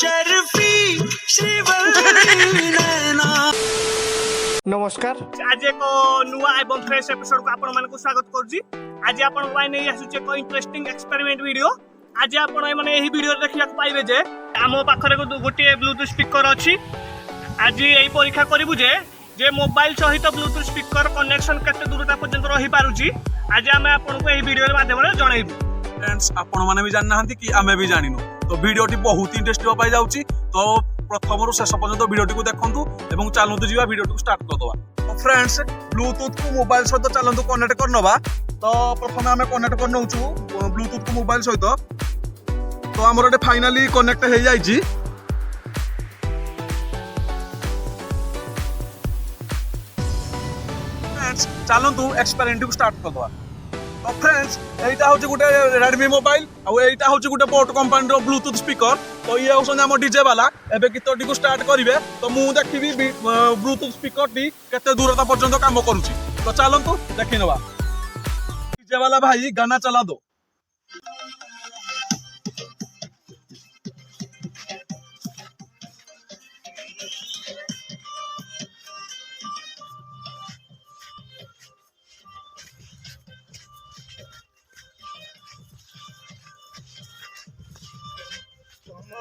शर्फी श्रीवल्ली नैना। नमस्कार आज एक नुआ एवं फ्रेश एपिसोड को आपण मानक स्वागत करूची। आज आपण वाई नै आसुचे एक इंटरेस्टिंग एक्सपेरिमेंट वीडियो। आज आपण माने एही वीडियो देखिया पाइबे जे आमो पाखरे गोटे ब्लूटूथ स्पीकर अछि। आज एही परीक्षा करिबु जे मोबाइल सहित ब्लूटूथ स्पीकर कनेक्शन केते दूरता पर्यंत रही पारुची। आज आमे आपण को एही वीडियो माध्यम रे जणाइबु। फ्रेंड्स आपण माने भी जानना हंती कि आमे भी जानिनु तो वीडियोटी बहुत इंटरेस्टिंग पाई जाउची। तो प्रथम शेष पर्यंत वीडियोटी को देखंतु एवं चलतु जीवा वीडियो को स्टार्ट कर दवा। तो फ्रेंड्स ब्लूटूथ को मोबाइल सहित चलतु कनेक्ट करनबा। तो प्रथम आमे कनेक्ट करनउचु ब्लूटूथ को मोबाइल सहित। तो हमर एटे फाइनली कनेक्ट हे जाईची। फ्रेंड्स चलतु एक्सपेरिमेंट को स्टार्ट कर दवा। तो फ्रेंड्स एटा होची गुटे Redmi मोबाइल आ एटा होची गुटे बोट कंपनी रो ब्लूटूथ स्पीकर। तो ये होसन हम डीजे वाला एबे गीतटी को स्टार्ट करिवे। तो मु देखिबी ब्लूटूथ स्पीकर टी केते दूरता पर्यंत काम करूची। तो चलंतु देखि नबा। डीजे वाला भाई गाना चला दो।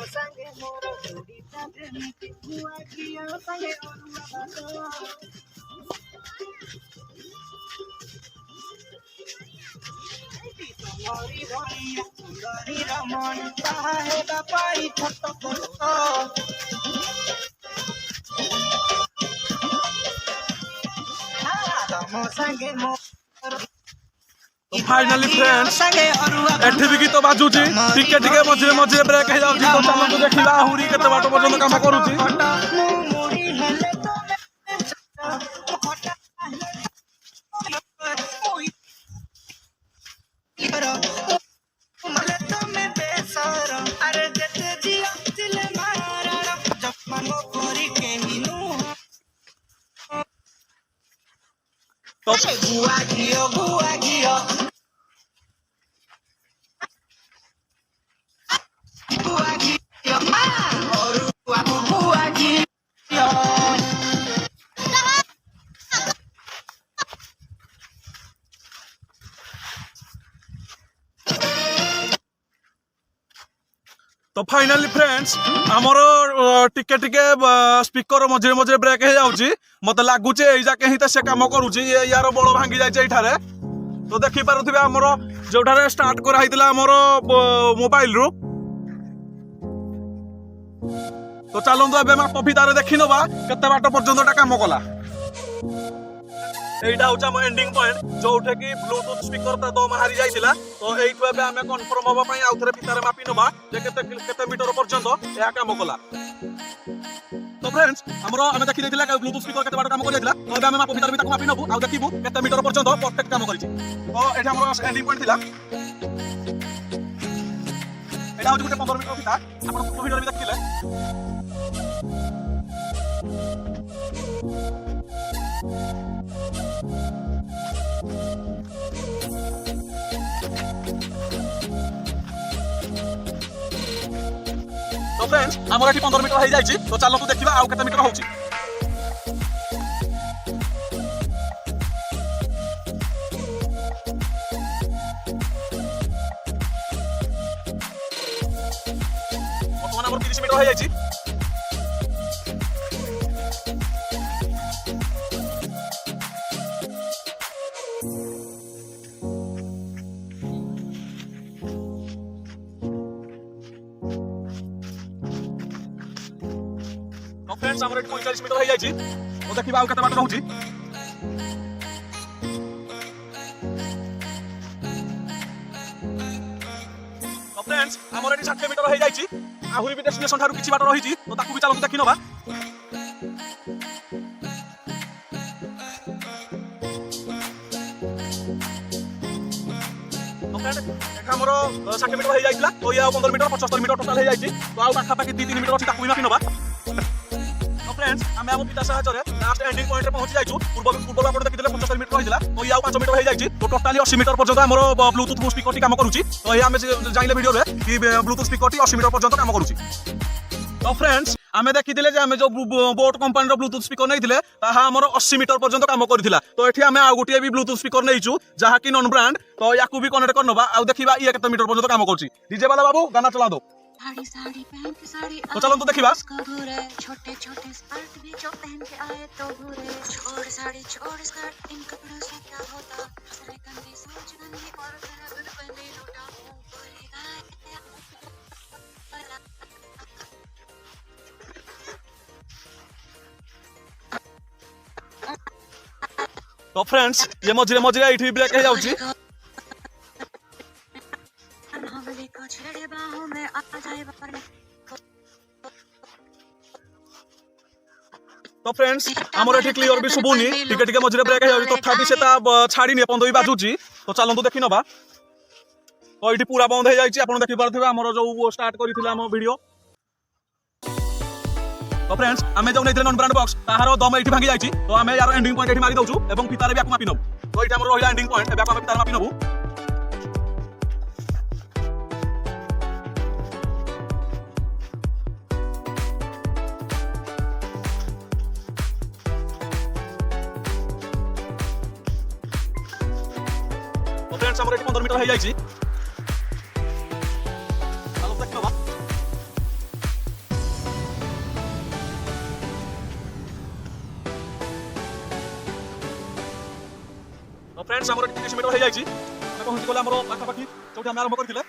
संगे मोर जोड़ी ताते मिटी हुआ किया संगे अनुवा मोरी भणिया सुंदरी रमण ताहे बापाई छोट छोट तम संगे मोर फाइनली फ्रेंड्स एठी भी गीत बाजुची टिके टिके मझे मझे ब्रेक हे जाउची। तो चलंतु देखिबा आहुरी केते बाट पर्यंत काम करूची। तो गुआ घियो तो फाइनली फ्रेंड्स हमर टिके टिके स्पीकर मझे मझे ब्रेक हे जाउची। मते लागुचे एई जाके ही त से काम करूची। यार बळ भांगी जाय एठारे। तो देखि पारुथिबे हमर जोठारे स्टार्ट करा हितला हमर मोबाइल रो। तो चलंतु एबे मा पफितारे देखि नबा केते बाट पर्यंत काम कला। एइटा होचा म एंडिंग पॉइंट जोठे कि ब्लूटूथ स्पीकर ता दम हारी जाइतिला। तो एइठु एबे हमें कन्फर्म होबा पई आउथरे फितारे मापी नबा जे केते केते मीटर पर्यंत या काम कला। तो फ्रेंड्स हमरो हमें देखि देतिला कि ब्लूटूथ स्पीकर केते बाट काम करि जाइतिला। तो एबे हमें माप फितारे भी ताको मापी नबु आ देखिबु केते मीटर पर्यंत परफेक्ट काम करिछि। तो एठा हमरो एंडिंग पॉइंट थिला। एटा होची गुटे 15 मीटर फिता आपण मीटर भी देखिले। तो फ्रेंड्स हमर एठी 15 मीटर हे जाइछि। तो चलो तू देखिबा आउ केते मीटर होछि। वर्तमान हमर 30 मीटर हे जाइछि। तो फ्रेंड्स हमर 45 मीटर हे जाइछि। तो देखिबा आउ केते बाट रहउछि। तो फ्रेंड्स हमर 60 मीटर हे जाइछि। आहुरी भी डेस्टिनेशन थारु किछि बाट रहिछि। तो ताकू भी चलंतु देखि नबा। तो फ्रेंड्स एठा हमर 60 मीटर हे जाइतिला। तो या 15 मीटर 75 मीटर टोटल हे जाइछि। तो आउ पाखा पाखी 2-3 मीटर अछि ताकू भी मापी नबा। फ्रेंड्स आम आम पिता साहाଯ୍ୟରେ लास्ट एंडिंग पॉइंट रे पहुंची जाइछु। पूर्व आपण देखिले 75 मीटर होइला। तो या 5 मीटर हो जाइछि। तो टोटली 80 मीटर पर्यंत हमर ब्लूटूथ स्पीकर टी काम करूछि। तो ये आम जाइले वीडियो रे कि ब्लूटूथ स्पीकर टी 80 मीटर पर्यंत काम करूछि। तो फ्रेंड्स आमे देखिथिले जे आमे जो बोट कंपनी रो ब्लूटूथ स्पीकर नैथिले ताहा हमर 80 मीटर पर्यंत काम करथिला तो एठी आमे आ गुटिए भी ब्लूटूथ स्पीकर नैचू जहा कि नॉन ब्रांड तो याकू भी कनेक्ट करनबा आ देखिबा ये केते मीटर पर्यंत काम करछि डीजे वाला बाबू गाना चला दो साड़ी साड़ी पहन के साड़ी तो चलो तो देखिबा छोटे छोटे स्कर्ट भी जो पहन के आए तो बुरे छोड़ साड़ी छोड़ स्कर्ट इन कपड़ों से क्या होता सारे गंदी सोच गंदी और गलत पहले लूटा ऊपर गाय तो फ्रेंड्स ये मझिरे मझिरे एठी ब्रेक हे जाउची हवले को छेड़े बाहों में आ जाए पर तो फ्रेंड्स हमर एठी क्लियर भी सुबुनी टिके टिके मझिरे ब्रेक हे जाउची तथापि सेता छाड़ी ने पंदो भी बाजुची तो चलंतु देखि नबा तो एठी पूरा बंद हे जाइची आपण देखि पारथिबा हमर जो स्टार्ट करिथिला हम वीडियो तो फ्रेंड्स आमे जो नैथिले नॉन ब्रांड बॉक्स ताहारो दम एठी भांगी जाइची तो आमे यार एंडिंग पॉइंट एठी मारी दउचू एवं फितारे भी आकु मापि नबु तो एठी हमर रहिला एंडिंग पॉइंट एबे आकु फितारे मापि नबु तो फ्रेंड्स हमर एठी 15 मीटर हे जाइची चलो देखि नबा तो फ्रेंड्स हमर 30 मीटर हो जाइची हम पहुंची गला हमर पाखा पाखी जोठी हम आरंभ करथिले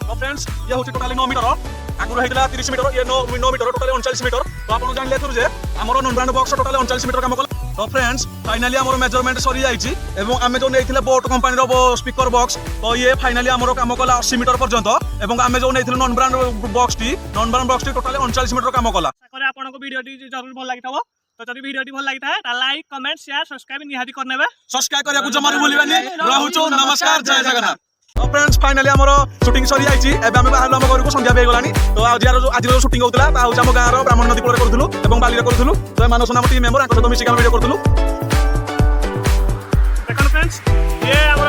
तो फ्रेंड्स ये होची टोटली 9 मीटर आगु रहितला 30 मीटर ये 9 मीटर टोटली 39 मीटर तो आपण जान लेथुर जे हमर non brand box totally 39 metre काम कला तो फ्रेंड्स फाइनली हमर मेजरमेंट सरी जाइची एवं आमे जो नेथिले बोट कंपनी रो स्पीकर बॉक्स तो ये फाइनली हमर काम कला 80 मीटर पर्यंत एवं आमे जो नेथिले नॉन ब्रांड बॉक्स टी टोटली 39 मीटर काम कला करे आपन को वीडियो टी जरूर भल लागिथबो तो जदि वीडियो टी भल लागिथा ता लाइक कमेंट शेयर सब्सक्राइब निहाती करनेबे सब्सक्राइब करिया को जमानु भूलिबानी रहूचो नमस्कार जय जगन्नाथ तो फ्रेंड्स फाइनली हमर शूटिंग सरी जाइची एबे हम बाहर हम घर को संध्या बे गलानी तो आज जो शूटिंग होतला ता हम गाँ रो ब्राह्मण नदी कोरे करथुलु एवं बाली रे करथुलु तो मानस नाम टीम मेंबर आको सहित मिसिका वीडियो करथुलु देखन फ्रेंड्स ये हमर